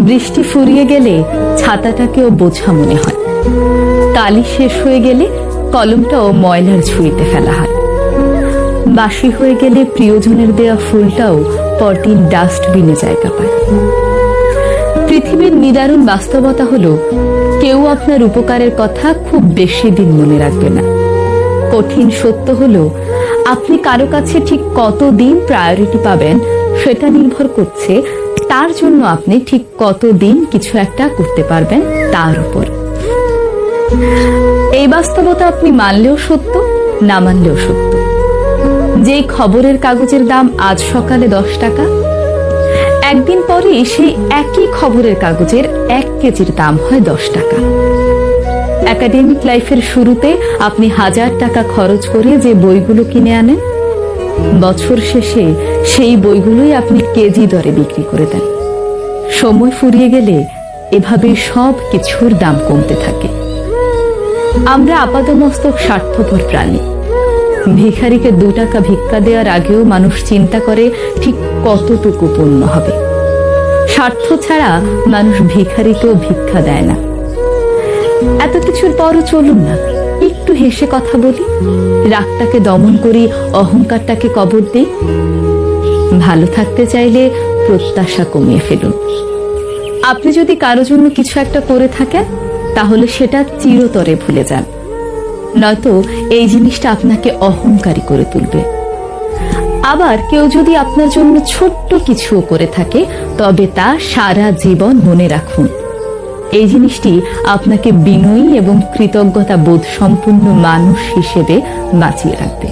বৃষ্টি ফুরিয়ে গেলে ছাতাটাকেও বোঝা মনে হয়। কালি শেষ হয়ে গেলে কলমটাও ময়লার ঝুড়িতে ফেলা হয়। বাসি হয়ে গেলে প্রিয়জনের দেয়া ফুলটাও পরদিন ডাস্টবিনে জায়গা পায়। পৃথিবীর নিদারুণ বাস্তবতা হলো, কেউ আপনার উপকারের কথা খুব বেশি দিন মনে রাখবে না। কঠিন সত্য হলো, আপনি কারো কাছে ঠিক কতদিন প্রায়োরিটি পাবেন সেটা নির্ভর করছে তার জন্য আপনি ঠিক কতদিন কিছু একটা করতে পারবেন তার উপর। এই বাস্তবতা আপনি মানলেও সত্য, না মানলেও সত্য। যে খবরের কাগজের দাম আজ সকালে 10 টাকা, একদিন পরে সেই একই খবরের কাগজের 1 কেজির দাম হয় 10 টাকা। একাডেমিক লাইফের শুরুতে আপনি 1000 টাকা খরচ করে যে বইগুলো কিনে আনেন, বছর শেষে সেই বইগুলোই আপনি কেজি দরে বিক্রি করে দেন। সময় ফুরিয়ে গেলে এভাবে সব কিছুর দাম কমতে থাকে। আমরা আপাতমস্তক স্বার্থপর প্রাণী। ভিখারিকে 2 টাকা ভিক্ষা দেওয়ার আগেও মানুষ চিন্তা করে ঠিক কতটুকু পুণ্য হবে। স্বার্থ ছাড়া মানুষ ভিখারিকেও ভিক্ষা দেয় না। এত কিছুর পরও চলুন না, একটু হেসে কথা বলি, রাগটাকে দমন করি, অহংকারটাকে কবর দিই। ভালো থাকতে চাইলে প্রত্যাশা কমিয়ে ফেলুন। আপনি যদি কারো জন্য কিছু একটা করে থাকেন, তাহলে সেটা চিরতরে ভুলে যান, নয়তো এই জিনিসটা আপনাকে অহংকারী করে তুলবে। আবার কেউ যদি আপনার জন্য ছোট্ট কিছু করে থাকে, তবে তা সারা জীবন মনে রাখুন। এই জিনিসটি আপনাকে বিনয়ী এবং কৃতজ্ঞতা বোধ সম্পন্ন মানুষ হিসেবে বাঁচিয়ে রাখবে।